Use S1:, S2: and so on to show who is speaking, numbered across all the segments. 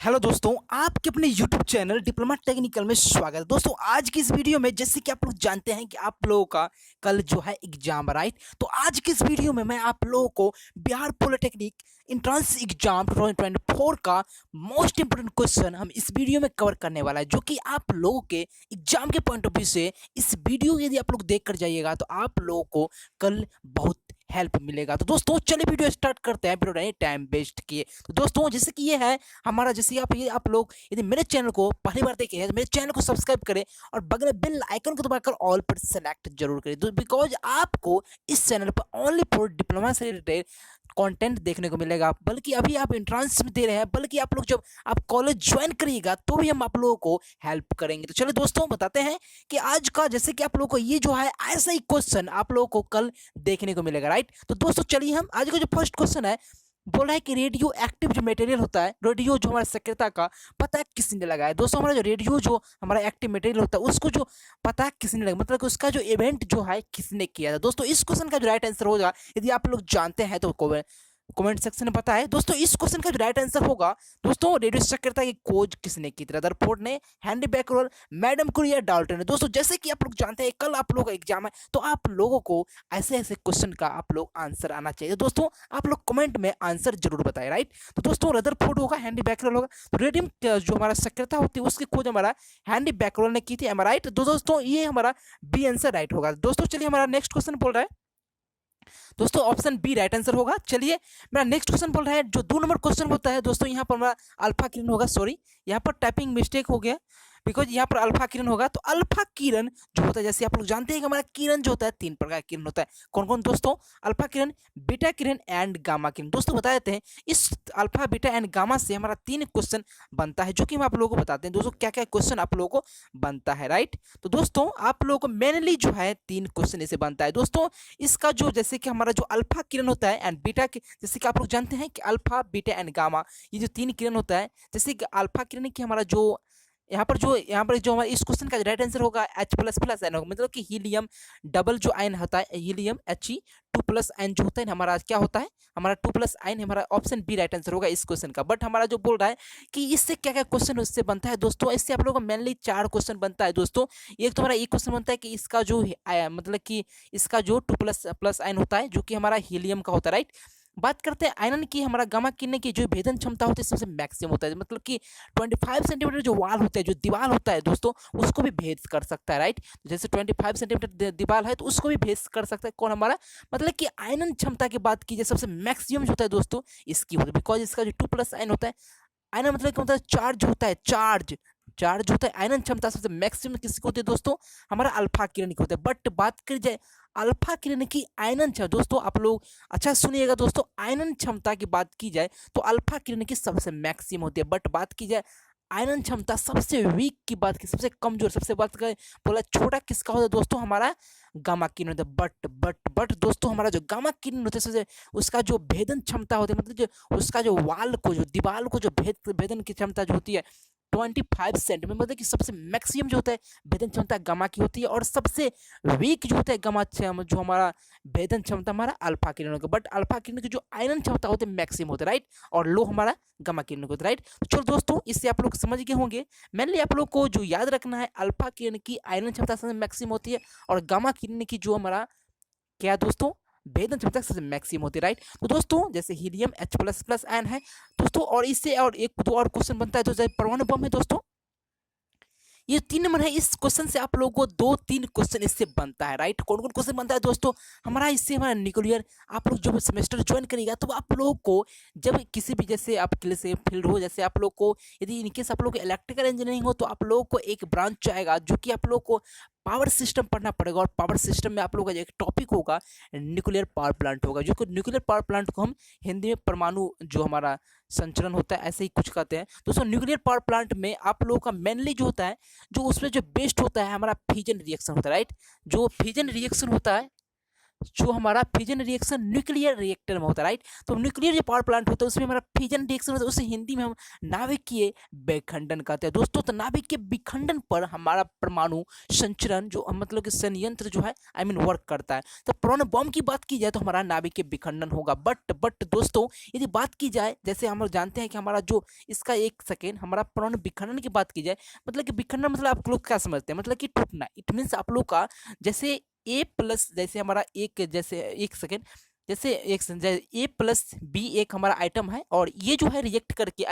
S1: Hello दोस्तों, आपके अपने YouTube चैनल डिप्लोमा टेक्निकल में स्वागत है। दोस्तों, आज की इस वीडियो में जैसे कि आप लोग जानते हैं कि आप लोगों का कल जो है एग्जाम, राइट। तो आज की इस वीडियो में मैं आप लोगों को बिहार पॉलिटेक्निक एंट्रेंस एग्जाम 2024 का मोस्ट इंपोर्टेंट क्वेश्चन हम इस वीडियो में कवर करने वाला है, जो कि आप लोगों के एग्जाम के पॉइंट ऑफ व्यू से इस वीडियो यदि आप लोग देख कर जाइएगा तो आप लोगों को कल बहुत हेल्प मिलेगा। तो दोस्तों चलिए वीडियो स्टार्ट करते हैं बिना टाइम वेस्ट किए। तो दोस्तों जैसे कि ये है हमारा, जैसे आप लोग यदि मेरे चैनल को पहली बार देखे हैं तो मेरे चैनल को सब्सक्राइब करें और बगल में बेल आइकन को दबाकर ऑल पर सेलेक्ट जरूर करें, बिकॉज आपको इस चैनल पर ओनली फॉर डिप्लोमा से रिलेटेड कंटेंट देखने को मिलेगा। बल्कि अभी आप एंट्रेंस में दे रहे हैं, बल्कि आप लोग जब आप कॉलेज ज्वाइन करिएगा तो भी हम आप लोगों को हेल्प करेंगे। तो चलिए दोस्तों बताते हैं कि आज का, जैसे कि आप लोगों को ये जो है ऐसा ही क्वेश्चन आप लोगों को कल देखने को मिलेगा, राइट। तो दोस्तों चलिए हम आज का जो फर्स्ट क्वेश्चन है, बोल रहा है कि रेडियो एक्टिव जो मटेरियल होता है, रेडियो जो हमारा सक्रियता का पता है किसने लगाया। दोस्तों हमारा जो रेडियो जो हमारा एक्टिव मटेरियल होता है उसको जो पता है किसने लगाया, मतलब कि उसका जो इवेंट जो है किसने किया था। दोस्तों इस क्वेश्चन का जो राइट आंसर होगा, यदि आप लोग जानते हैं तो कमेंट सेक्शन में बताएं। दोस्तों इस क्वेश्चन का जो राइट आंसर होगा, दोस्तों रेडियो सक्रियता की खोज किसने की थी? रदरफोर्ड ने, हेनरी बेकरल, मैडम कुरी या डाल्टन ने। दोस्तों जैसे कि आप लोग जानते हैं कल आप लोगों का एग्जाम है, तो आप लोगों को ऐसे ऐसे क्वेश्चन का आप लोग आंसर आना चाहिए। तो दोस्तों आप लोग कमेंट में आंसर जरूर बताएं, राइट। तो दोस्तों रदरफोर्ड होगा, हेनरी बेकरल होगा। तो रेडियम जो हमारा सक्रियता होती है उसकी खोज हमारा हेनरी बेकरल ने की थी, राइट। तो दोस्तों ये हमारा बी आंसर राइट होगा। दोस्तों चलिए हमारा नेक्स्ट क्वेश्चन बोल रहा है, दोस्तों ऑप्शन बी राइट आंसर होगा। चलिए मेरा नेक्स्ट क्वेश्चन बोल रहा है, जो 2 नंबर क्वेश्चन होता है दोस्तों, यहाँ पर हमारा अल्फा किरण होगा, सॉरी यहाँ पर टाइपिंग मिस्टेक हो गया, बिकॉज यहाँ पर अल्फा किरण होगा। तो अल्फा किरण जो होता है, जैसे आप लोग जानते हैं कि हमारा किरण जो होता है 3 प्रकार का किरण होता है। कौन कौन दोस्तों? अल्फा किरण, बीटा किरण एंड गामा किरण। दोस्तों बता देते हैं, इस अल्फा बीटा एंड गामा से हमारा 3 क्वेश्चन बनता है, जो कि हम आप लोगों को बताते हैं दोस्तों क्या क्या क्वेश्चन आप लोगों को बनता है, राइट। तो दोस्तों आप लोगों को मेनली जो है 3 क्वेश्चन इसे बनता है। दोस्तों इसका जो, जैसे कि हमारा जो अल्फा किरण होता है एंड बीटा, जैसे कि आप लोग जानते हैं कि अल्फा बीटा एंड गामा, ये जो 3 किरण होता है, जैसे कि अल्फा किरण की हमारा जो यहाँ पर जो हमारा इस क्वेश्चन का राइट आंसर होगा H प्लस प्लस एन होगा, मतलब कि हीलियम डबल जो आयन होता है, हीलियम He2 प्लस आयन जो होता है हमारा क्या होता है, हमारा 2 प्लस आयन, हमारा ऑप्शन बी राइट आंसर होगा इस क्वेश्चन का। बट हमारा जो बोल रहा है कि इससे क्या क्या क्वेश्चन उससे बनता है दोस्तों, इससे आप लोगों को मेनली 4 क्वेश्चन बनता है दोस्तों। एक तो हमारा ये क्वेश्चन बनता है कि इसका जो मतलब कि इसका जो 2 प्लस प्लस आयन होता है जो कि हमारा हीलियम का होता है, राइट। बात करते हैं आयनन की, हमारा गामा किरण की जो भेदन क्षमता होती है सबसे मैक्सिमम होता है, मतलब कि 25 सेंटीमीटर जो वाल होता है, जो दीवार होता है दोस्तों, उसको भी भेद कर सकता है, राइट। जैसे 25 सेंटीमीटर दीवार है तो उसको भी भेद कर सकता है कौन, हमारा मतलब कि आयनन क्षमता की बात की जाए सबसे मैक्सिमम जो होता है दोस्तों इसकी होती है, बिकॉज इसका जो 2 प्लस आयन होता है, आयनन मतलब क्या होता है, चार्ज होता है, चार्ज चार्ज होता है। आयनन क्षमता सबसे मैक्सिमम किसकी होती है दोस्तों? हमारा अल्फा किरण की होती है। बट बात करी जाए अल्फा किरण की आयनन क्षमता, दोस्तों आप लोग अच्छा सुनिएगा दोस्तों, आयनन क्षमता की बात की जाए तो अल्फा किरण की सबसे मैक्सिमम होती है। बट बात की जाए आयनन क्षमता सबसे वीक की बात की, सबसे कमजोर, सबसे बात करें बोला छोटा किसका होता है दोस्तों, हमारा गामा किरण होता है। बट दोस्तों हमारा जो गामा किरण होता है सबसे, उसका जो भेदन क्षमता होती है, मतलब जो उसका जो वाल को, जो दीवार को जो भेदन की क्षमता जो होती है 25 सेंटीमीटर, मतलब कि सबसे मैक्सिमम जो होता है भेदन क्षमता गामा की होती है, और सबसे वीक जो होता है गामा जो हमारा भेदन क्षमता हमारा अल्फा किरण का। बट अल्फा किरण की जो आयनन क्षमता होती है मैक्सिमम होता है, राइट, और लो हमारा गामा किरण को, राइट। तो चलो दोस्तों इससे आप लोग समझ गए होंगे। मेनली आप लोग को जो याद रखना है, अल्फा किरण की आयनन क्षमता सबसे मैक्सिमम होती है, और गामा किरण की जो हमारा क्या दोस्तों भेदन क्षमता सबसे मैक्सिमम होती है, राइट। तो दोस्तों जैसे helium H plus plus ion है दोस्तों, और इससे और एक दो और क्वेश्चन बनता है, तो जैसे परमाणु बम है दोस्तों, ये 3 नंबर है। इस क्वेश्चन से आप लोगों को 2-3 क्वेश्चन इससे बनता है, राइट। कौन कौन क्वेश्चन बनता है दोस्तों? हमारा इससे हमारा न्यूक्लियर, आप लोग जब सेमेस्टर ज्वाइन करेगा तो आप लोगों को जब किसी भी, जैसे आप से फील्ड हो, जैसे आप लोग को यदि इनकेस आप लोग को इलेक्ट्रिकल इंजीनियरिंग हो तो आप लोगों को एक ब्रांच आएगा जो कि आप लोग को पावर सिस्टम पढ़ना पड़ेगा, और पावर सिस्टम में आप लोगों का एक टॉपिक होगा न्यूक्लियर पावर प्लांट होगा, जो कि न्यूक्लियर पावर प्लांट को हम हिंदी में परमाणु जो हमारा संचरण होता है ऐसे ही कुछ कहते हैं दोस्तों। न्यूक्लियर पावर प्लांट में आप लोगों का मेनली जो होता है, जो उसमें जो बेस्ट होता है हमारा फ्यूजन रिएक्शन होता है, राइट। जो फ्यूजन रिएक्शन होता है जो हमारा फिजन रिएक्शन न्यूक्लियर रिएक्टर में होता है, राइट। तो न्यूक्लियर जो पावर प्लांट होता है उसमें हमारा फिजन रिएक्शन होता है, उसे हिंदी में हम नाभिकीय विखंडन कहते हैं दोस्तों। तो नाभिकीय विखंडन पर हमारा परमाणु संचरण जो मतलब कि संयंत्र जो है वर्क करता है। तो परमाणु बम की बात की जाए तो हमारा नाभिकीय विखंडन होगा। बट दोस्तों यदि बात की जाए, जैसे हम लोग जानते हैं कि हमारा जो इसका एक सेकेंड हमारा परमाणु विखंडन की बात की जाए, मतलब कि विखंडन मतलब आप लोग क्या समझते हैं, मतलब कि टूटना। इट मीन्स आप लोग का जैसे ए प्लस, जैसे हमारा एक, जैसे एक सेकेंड, जैसे एक ए प्लस बी एक हमारा आइटम है, और ये जो है रिएक्ट करके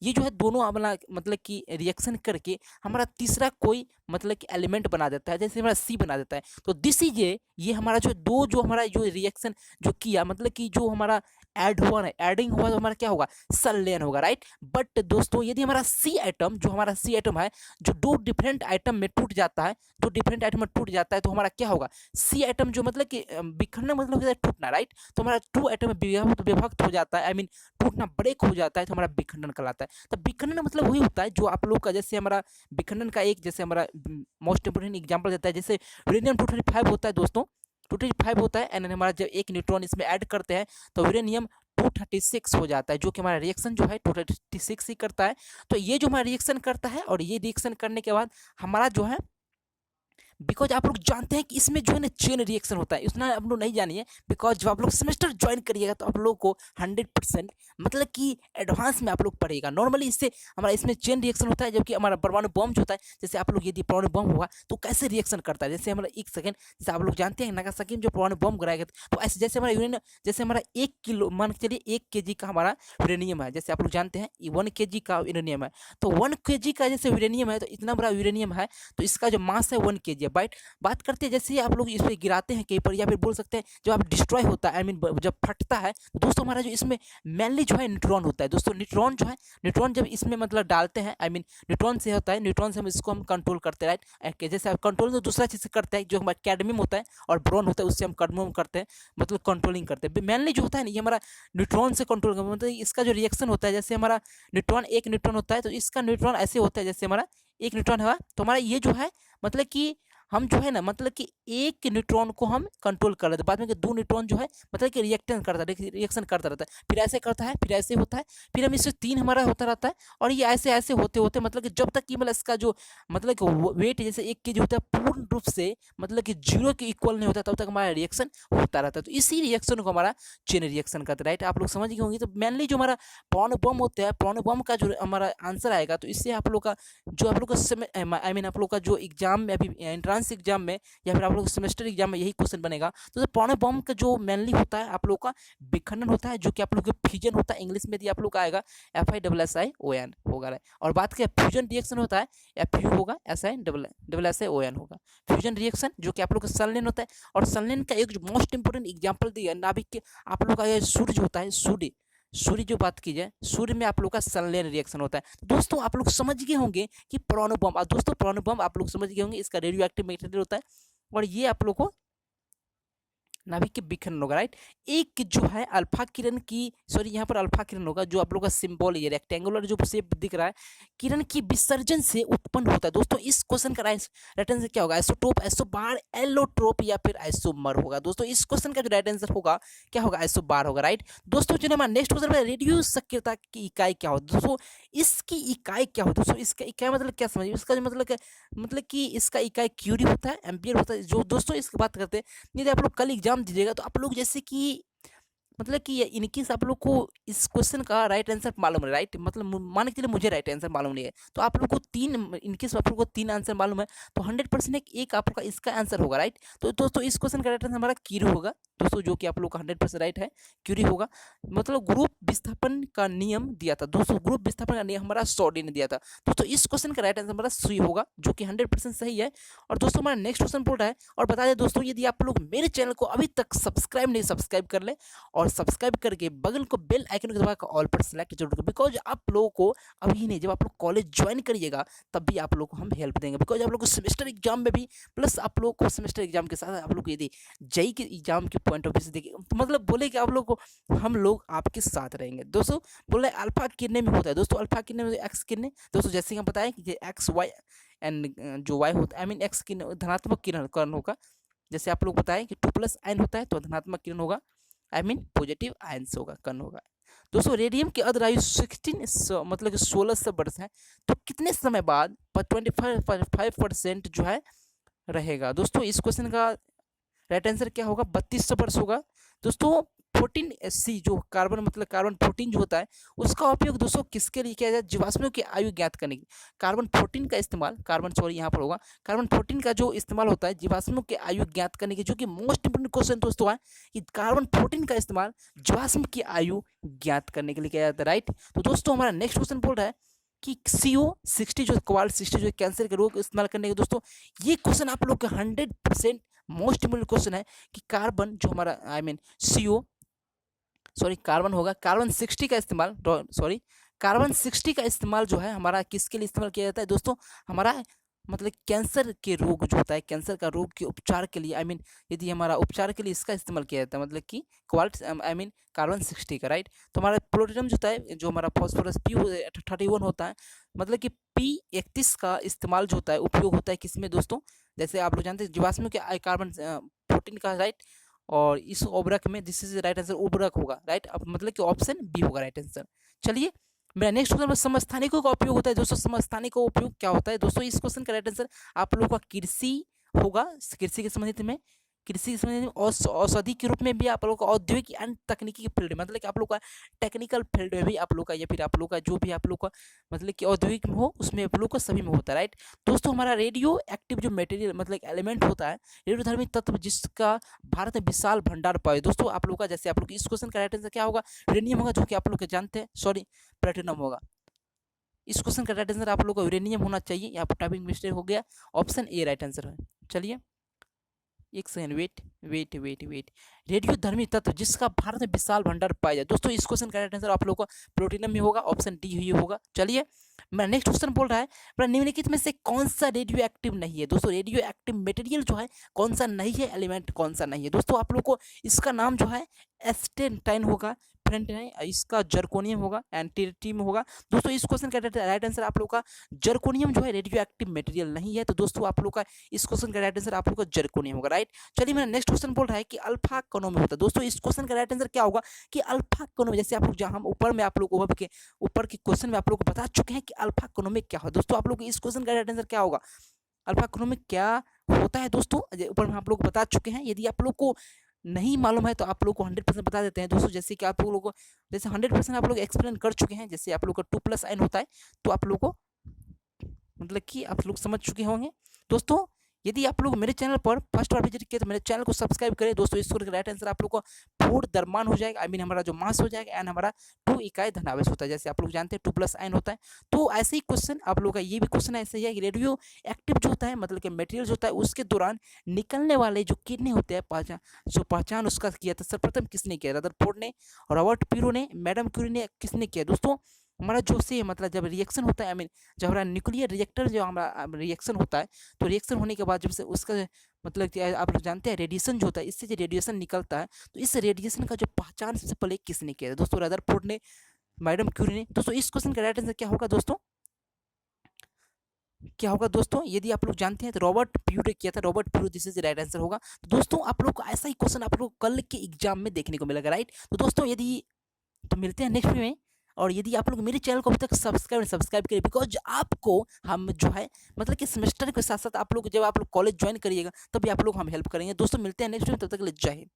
S1: ये जो है दोनों हमारा मतलब कि रिएक्शन करके हमारा तीसरा कोई मतलब कि एलिमेंट बना देता है, जैसे हमारा सी बना देता है। तो दिस इज ये हमारा जो दो जो हमारा जो रिएक्शन जो किया, मतलब कि जो हमारा ऐड हुआ है, एडिंग हुआ तो हमारा क्या होगा, संलयन होगा, राइट। बट दोस्तों यदि हमारा सी आइटम, जो हमारा सी आइटम है जो दो डिफरेंट आइटम में टूट जाता है, दो डिफरेंट आइटम में टूट जाता है, तो हमारा क्या होगा, सी आइटम जो मतलब कि बिखरना मतलब होता है टूटना, राइट। तो हमारा टू आइटम में विभक्त हो जाता है, टूटना, ब्रेक हो जाता है, तो हमारा विखंडन कहलाता है। तो विखंडन मतलब वही होता है जो आप लोग का, जैसे हमारा विखंडन का एक, जैसे हमारा मोस्ट इंपोर्टेंट एग्जाम्पल देता है, जैसे यूरेनियम 235 होता है दोस्तों, 235 होता है, एंड हमारा जब एक न्यूट्रॉन इसमें ऐड करते हैं तो यूरेनियम 236 हो जाता है, जो कि हमारा रिएक्शन जो है 236 ही करता है। तो ये जो हमारा रिएक्शन करता है, और ये रिएक्शन करने के बाद हमारा जो है, बिकॉज आप लोग जानते हैं कि इसमें जो है ना चेन रिएक्शन होता है, इतना आप लोग नहीं जानिए, बिकॉज जब आप लोग सेमेस्टर ज्वाइन करिएगा तो आप लोग को 100% मतलब कि एडवांस में आप लोग पढ़ेगा। नॉर्मली इससे हमारा इसमें चेन रिएक्शन होता है, जबकि हमारा परमाणु बम जो होता है, जैसे आप लोग यदि परमाणु बम हुआ तो कैसे रिएक्शन करता है, जैसे हमारा एक सेकंड, जैसे आप लोग जानते हैं नागासाकी में जो परमाणु बम गिराया गया था, तो ऐसे जैसे हमारा यूरेनियम, जैसे हमारा 1 किलो, मान के चलिए 1 kg का हमारा यूरेनियम है, जैसे आप लोग जानते हैं 1 kg का यूरेनियम है, तो 1 kg का जैसे यूरेनियम है, तो इतना बड़ा यूरेनियम है, तो इसका जो मास है 1 kg है, बाइट। बात करते हैं जैसे आप लोग इस पर गिराते हैं कहीं पर, या फिर बोल सकते हैं जब आप डिस्ट्रॉय होता है, जब फटता है, तो दोस्तों हमारा जो इसमें मेनली जो है न्यूट्रॉन होता है दोस्तों। न्यूट्रॉन जो है, न्यूट्रॉन जब इसमें मतलब डालते हैं, न्यूट्रॉन से होता है, न्यूट्रॉन से हम इसको हम कंट्रोल करते हैं, राइट। जैसे आप कंट्रोल तो दूसरा चीज़ से करते हैं, जो हमारा कैडमियम होता है और ब्रोन होता है, उससे हम कंट्रोल करते हैं, मतलब कंट्रोलिंग करते हैं। मेनली जो होता है ना, ये हमारा न्यूट्रॉन से कंट्रोल करते हैं, मतलब इसका जो रिएक्शन होता है, जैसे हमारा न्यूट्रॉन, एक न्यूट्रॉन होता है, तो इसका न्यूट्रॉन ऐसे होता है, जैसे हमारा एक न्यूट्रॉन है, तो हमारा ये जो है मतलब कि हम जो है ना, मतलब कि एक न्यूट्रॉन को हम कंट्रोल कर लेते हैं, बाद में कि दो न्यूट्रॉन जो है मतलब कि रिएक्शन करता रहता है, फिर ऐसे करता है, फिर ऐसे होता है, फिर हम इससे 3 हमारा होता रहता है, और ये ऐसे ऐसे होते होते मतलब कि जब तक कि मतलब इसका जो मतलब कि वेट जैसे 1 kg होता है, पूर्ण रूप से मतलब कि 0 के इक्वल नहीं होता, तब तक हमारा रिएक्शन होता रहता है। तो इसी रिएक्शन को हमारा चेन रिएक्शन कहते हैं, राइट। आप लोग समझ गए होंगे। तो मेनली जो हमारा परमाणु बम होता है, परमाणु बम का जो हमारा आंसर आएगा, तो इससे आप लोग का जो आप लोग का आप लोग का जो एग्जाम में, अभी एंट्रेंस एग्जाम में, या फिर आप लोग सेमेस्टर एग्जाम में यही क्वेश्चन बनेगा। तो परमाणु बम का जो मेनली होता है आप लोग का विखंडन होता है, जो कि आप लोग का फ्यूजन होता है, इंग्लिश में यदि आप लोग का आएगा FISSION होगा। और बात करें फ्यूजन रिएक्शन होता है, FU होगा, SISSION होगा। फ्यूजन रिएक्शन जो कि आप लोग का संलयन होता है, और संलयन का एक जो मोस्ट इंपोर्टेंट एग्जाम्पल दिया नाभिक के, आप लोग का ये सूर्य होता है, सूर्य जो बात की जाए, सूर्य में आप लोग का संलयन रिएक्शन होता है। तो दोस्तों आप लोग समझ गए होंगे कि परमाणु बम, दोस्तों परमाणु बम आप लोग समझ गए होंगे, इसका रेडियो एक्टिव मटेरियल होता है, और ये आप लोग को नाभिक के विखंडन होगा, राइट। एक जो है अल्फा किरण की, सॉरी यहाँ पर अल्फा किरण होगा, जो आप लोग का सिंबल ये रेक्टेंगुलर जो शेप दिख रहा है, किरण की विसर्जन से उत्पन्न होता है। दोस्तों इस क्वेश्चन का राइट आंसर क्या होगा, आइसोटोप, आइसोबार, एलोट्रोप, या फिर आइसोमर होगा। दोस्तों इस क्वेश्चन का जो राइट आंसर होगा क्या होगा, आइसोबार होगा, राइट। दोस्तों जो हमारा नेक्स्ट क्वेश्चन है, रेडियो सक्रियता की इकाई क्या होती है। दोस्तों इसकी इकाई क्या होती है, दोस्तों इसका इकाई मतलब क्या समझिए, इसका जो मतलब कि इसका इकाई क्यूरी होता है, एम्पियर होता है। जो दोस्तों इसकी बात करते हैं, यदि आप लोग कल एग्जाम दीजिएगा तो आप लोग जैसे कि मतलब कि इनकेस आप लोग को इस क्वेश्चन का राइट आंसर मालूम है, राइट, मतलब मान के चलिए मुझे राइट आंसर मालूम नहीं है, तो आप लोग को इनकेस आप लोग को 3 आंसर मालूम है, तो 100% एक आप लोग का इसका आंसर होगा, राइट। तो दोस्तों इस क्वेश्चन का राइट आंसर हमारा क्यूरी होगा दोस्तों, जो कि आप लोग का 100% राइट है, क्यूरी होगा। मतलब ग्रुप विस्थापन का नियम दिया था दोस्तों, ग्रुप विस्थापन का नियम हमारा सॉडी ने दिया था दोस्तों। इस क्वेश्चन का राइट आंसर हमारा सुई होगा, जो कि 100% सही है। और दोस्तों हमारा नेक्स्ट क्वेश्चन बोल रहा है, और बता दें दोस्तों, यदि आप लोग मेरे चैनल को अभी तक सब्सक्राइब कर ले, और सब्सक्राइब करके बगल को बेल आइकन को दबाकर ऑल पर सेलेक्ट जरूर करें, बिकॉज आप लोगों को अभी नहीं, जब आप लोग कॉलेज ज्वाइन करिएगा तब भी आप लोग को हम हेल्प देंगे, बिकॉज आप लोग को सेमेस्टर एग्जाम में भी, प्लस आप लोग को सेमेस्टर एग्जाम के साथ आप लोग को यदि जेई के एग्जाम के पॉइंट ऑफ व्यू से देखिए, तो मतलब बोले कि आप लोग को हम लोग आपके साथ रहेंगे दोस्तों। बोले अल्फा किरणें में होता है दोस्तों, अल्फा किरणें में एक्स किरणें दोस्तों, जैसे कि हम बताएं कि एक्स वाई एंड जो वाई होता है, एक्स किरण धनात्मक किरण कर्ण होगा, जैसे आप लोग बताएं कि 2 प्लस आयन होता है तो धनात्मक किरण होगा, आई मीन पॉजिटिव आयन्स होगा, कण होगा। दोस्तों रेडियम की अर्धआयु 16 मतलब कि 1600 वर्ष है, तो कितने समय बाद 25% जो है रहेगा? दोस्तों इस क्वेश्चन का राइट आंसर क्या होगा? 3200 वर्ष होगा। दोस्तों 14 जो कार्बन मतलब कार्बन 14 जो होता है उसका उपयोग दोस्तों किसके लिए किया जाए? जीवाश्मों की आयु ज्ञात करने की। कार्बन 14 का इस्तेमाल, कार्बन सॉरी यहाँ पर होगा, कार्बन 14 का जो इस्तेमाल होता है जीवाश्मों की आयु ज्ञात करने की, जो कि मोस्ट इंपोर्टेंट क्वेश्चन दोस्तों है कि कार्बन 14 का इस्तेमाल जीवाश्म की आयु ज्ञात करने के लिए किया जाता है, राइट। तो दोस्तों हमारा नेक्स्ट क्वेश्चन बोल रहा है कि CO60 जो कोबाल्ट 60 जो कैंसर के रोग इस्तेमाल करने के, दोस्तों ये क्वेश्चन आप लोग का 100% मोस्ट इंपोर्टेंट क्वेश्चन है कि कार्बन जो हमारा I mean CO sorry carbon होगा, कार्बन 60 का इस्तेमाल सॉरी कार्बन 60 का इस्तेमाल जो है हमारा किसके लिए इस्तेमाल किया जाता है? दोस्तों हमारा मतलब कैंसर के रोग जो होता है, कैंसर का रोग के उपचार के लिए, आई मीन यदि हमारा उपचार के लिए इसका इस्तेमाल किया जाता है, मतलब कि क्वाल्ट आई मीन कार्बन 60 का, राइट। तो हमारा प्लूटोनियम जो होता है, जो हमारा फॉस्फोरस P31 होता है, मतलब कि P31 का इस्तेमाल जो होता है, उपयोग होता है किसमें दोस्तों? जैसे आप लोग जानते हैं जीवाश्मों के कार्बन 14 का, राइट। और इस उर्वरक में दिस इज राइट आंसर उर्वरक होगा, राइट। अब मतलब कि ऑप्शन बी होगा राइट आंसर। चलिए मेरा नेक्स्ट क्वेश्चन में समस्थानिकों का उपयोग होता है। दोस्तों समस्थानिकों का उपयोग क्या होता है? दोस्तों इस क्वेश्चन का राइट आंसर आप लोगों का कृषि होगा, कृषि के संबंधित में, कृषि के संबंधित में औषधि के रूप में भी आप लोग का, औद्योगिक एंड तकनीकी फील्ड में, मतलब कि आप लोग का टेक्निकल फील्ड में भी आप लोग का, या फिर आप लोग का जो भी आप लोग का मतलब कि औद्योगिक में हो उसमें आप लोग का सभी में होता है, राइट। दोस्तों हमारा रेडियो एक्टिव जो मटेरियल मतलब एलिमेंट होता है, रेडियोधर्मी तत्व जिसका भारत में विशाल भंडार पाए, दोस्तों आप लोग का, जैसे आप लोग इस क्वेश्चन का राइट आंसर क्या होगा? यूरेनियम होगा, जो कि आप लोग जानते हैं, सॉरी प्लेटिनम होगा। इस क्वेश्चन का राइट आंसर आप लोग को यूरेनियम होना चाहिए, यहाँ पर टाइपिंग मिस्टेक हो गया, ऑप्शन ए राइट आंसर है। चलिए एक सेकंड, वेट। रेडियोधर्मी तत्व जिसका भारत में विशाल भंडार पाया जाए, दोस्तों इस क्वेश्चन का राइट आंसर आप लोग को प्लूटोनियम में होगा, ऑप्शन डी ही होगा। चलिए मेरा नेक्स्ट क्वेश्चन बोल रहा है निम्नलिखित में से कौन सा रेडियो एक्टिव नहीं है? दोस्तों रेडियो एक्टिव मटेरियल जो है कौन सा नहीं है, एलिमेंट कौन सा नहीं है? दोस्तों आप लोग को इसका नाम जो है एस्टेटाइन होगा, इसका जर्कोनियम होगा, एंटीट्रियम होगा। दोस्तों इस क्वेश्चन का राइट आंसर आप लोग का जर्कोनियम जो है रेडियो एक्टिव मटेरियल नहीं है, तो दोस्तों आप लोग का इस क्वेश्चन का राइट आंसर आप लोग का जर्कोनियम होगा, राइट। चलिए मेरा नेक्स्ट क्वेश्चन बोल रहा है कि अल्फा कणों में होता है। दोस्तों इस क्वेश्चन का राइट आंसर क्या होगा कि अल्फा कणों में, जैसे आप लोग जहां हम ऊपर में आप लोग ऊपर के क्वेश्चन में आप लोग को बता चुके हैं कि अल्फा कणों में क्या हो। दोस्तों आप लोग इस क्वेश्चन का राइट आंसर क्या होगा? अल्फा कणों में क्या होता है? दोस्तों ऊपर में आप लोग बता चुके हैं, यदि आप लोग को नहीं मालूम है तो आप लोग को 100% बता देते हैं दोस्तों। जैसे कि आप लोगों को जैसे 100% आप लोग एक्सप्लेन कर चुके हैं, जैसे आप लोग का 2 प्लस आयन होता है, तो आप लोग को मतलब कि आप लोग समझ चुके होंगे। दोस्तों यदि आप लोग मेरे चैनल पर फर्स्ट बार विजिट किए तो मेरे चैनल को सब्सक्राइब करें। दोस्तों इस का राइट आंसर आप लोग को 4 द्रव्यमान हो जाएगा, आई मीन हमारा जो मास हो जाएगा, एंड हमारा 2 इकाई धनावेश होता है, जैसे आप लोग जानते हैं 2 प्लस आयन होता है। तो ऐसे ही क्वेश्चन आप लोग का ये भी क्वेश्चन ऐसे ही है कि रेडियो एक्टिव जो होता है मतलब कि मटेरियल जो होता है उसके दौरान निकलने वाले जो किरणें होते हैं, पहचान उसका किया था सर्वप्रथम किसने किया? रदरफोर्ड ने, रॉबर्ट पीरो ने, मैडम क्यूरी ने, किसने किया? दोस्तों हमारा जो से मतलब जब रिएक्शन होता है, आई मीन जब हमारा न्यूक्लियर रिएक्टर जो हमारा रिएक्शन होता है, तो रिएक्शन होने के बाद जब से उसका मतलब कि आप लोग जानते हैं रेडिएशन जो होता है, इससे जो रेडिएशन निकलता है, तो इस रेडिएशन का जो पहचान सबसे पहले किसने किया? दोस्तों रदरफोर्ड ने, मैडम क्यूरी ने। दोस्तों इस क्वेश्चन का राइट आंसर क्या होगा? दोस्तों क्या होगा? दोस्तों यदि आप लोग जानते हैं तो रॉबर्ट पीरो ने किया था, Robert Piro, this is right answer होगा। तो दोस्तों आप लोग को ऐसा ही क्वेश्चन आप लोग कल के एग्जाम में देखने को मिलेगा, राइट। तो दोस्तों यदि तो मिलते हैं नेक्स्ट वीडियो में, और यदि आप लोग मेरे चैनल को अभी तक सब्सक्राइब करें, बिकॉज आपको हम जो है मतलब कि सेमेस्टर के साथ साथ आप लोग जब आप लोग कॉलेज ज्वाइन करिएगा तभी आप लोग हम हेल्प करेंगे। दोस्तों मिलते हैं नेक्स्ट वीडियो में, तब तक के लिए जय हिंद।